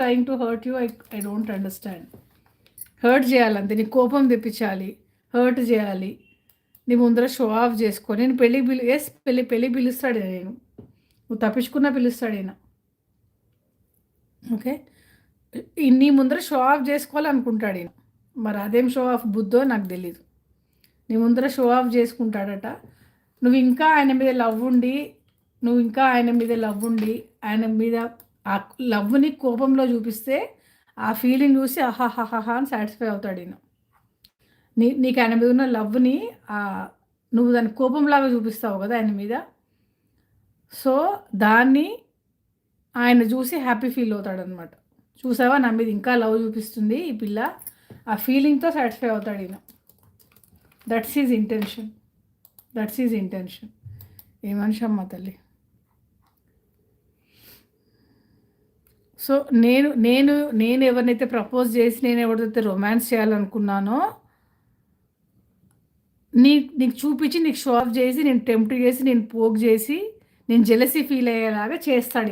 Trying to hurt you. I don't understand. Hurt చేయాలంతే, నీ కోపం తెప్పించాలి, హర్ట్ చేయాలి, నీ ముందర షో ఆఫ్ చేసుకో. నేను పెళ్ళికి పిలుస్తాడు నేను, నువ్వు తప్పించుకున్నా పిలుస్తాడు ఈయన. ఓకే, నీ ముందర షో ఆఫ్ చేసుకోవాలనుకుంటాడు ఈయన. మరి అదేం షో ఆఫ్ బుద్ధో నాకు తెలీదు. నీ ముందర షో ఆఫ్ చేసుకుంటాడట. నువ్వు ఇంకా ఆయన మీద లవ్ ఉండి ఆయన మీద ఆ లవ్ని కోపంలో చూపిస్తే ఆ ఫీలింగ్ చూసి అహాహాహా అని సాటిస్ఫై అవుతాడు ఈయన. నీకు ఆయన మీద ఉన్న లవ్ని నువ్వు దాన్ని కోపంలాగా చూపిస్తావు కదా ఆయన మీద. సో దాన్ని ఆయన చూసి హ్యాపీ ఫీల్ అవుతాడనమాట. చూసావా నా మీద ఇంకా లవ్ చూపిస్తుంది ఈ పిల్ల, ఆ ఫీలింగ్తో సాటిస్ఫై అవుతాడు ఈయన. That's is intention. ఏ మనిషి అమ్మ తల్లి. సో నేను ఎవరినైతే ప్రపోజ్ చేసి నేను ఎవరిదైతే రొమాన్స్ చేయాలనుకున్నానో నీకు చూపించి, నీకు షో ఆఫ్ చేసి, నేను టెంప్ట్ చేసి, నేను పోక్ చేసి, నేను జెలసీ ఫీల్ అయ్యేలాగా చేస్తాడు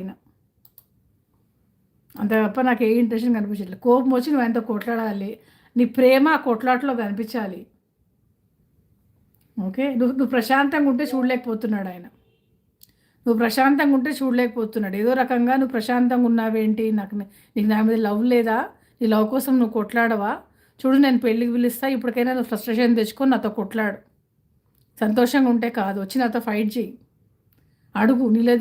ఈయన. అంతే తప్ప నాకు ఏ ఇంట్రెస్ట్ కనిపించట్లేదు. కోపం వచ్చి నువ్వు ఆయనతో కొట్లాడాలి, నీ ప్రేమ ఆ కొట్లాటలో కనిపించాలి. ఓకే, నువ్వు ప్రశాంతంగా ఉంటే చూడలేకపోతున్నాడు ఆయన. ఏదో రకంగా నువ్వు ప్రశాంతంగా ఉన్నావేంటి, నీకు నా మీద లవ్ లేదా, నీ లవ్ కోసం నువ్వు కొట్లాడవా, చూడు నేను పెళ్ళికి పిలుస్తా, ఇప్పటికైనా నువ్వు ఫ్రస్ట్రేషన్ తెచ్చుకొని నాతో కొట్లాడు. సంతోషంగా ఉంటే కాదు, వచ్చి నాతో ఫైట్ చేయి, అడుగు, నిలదీ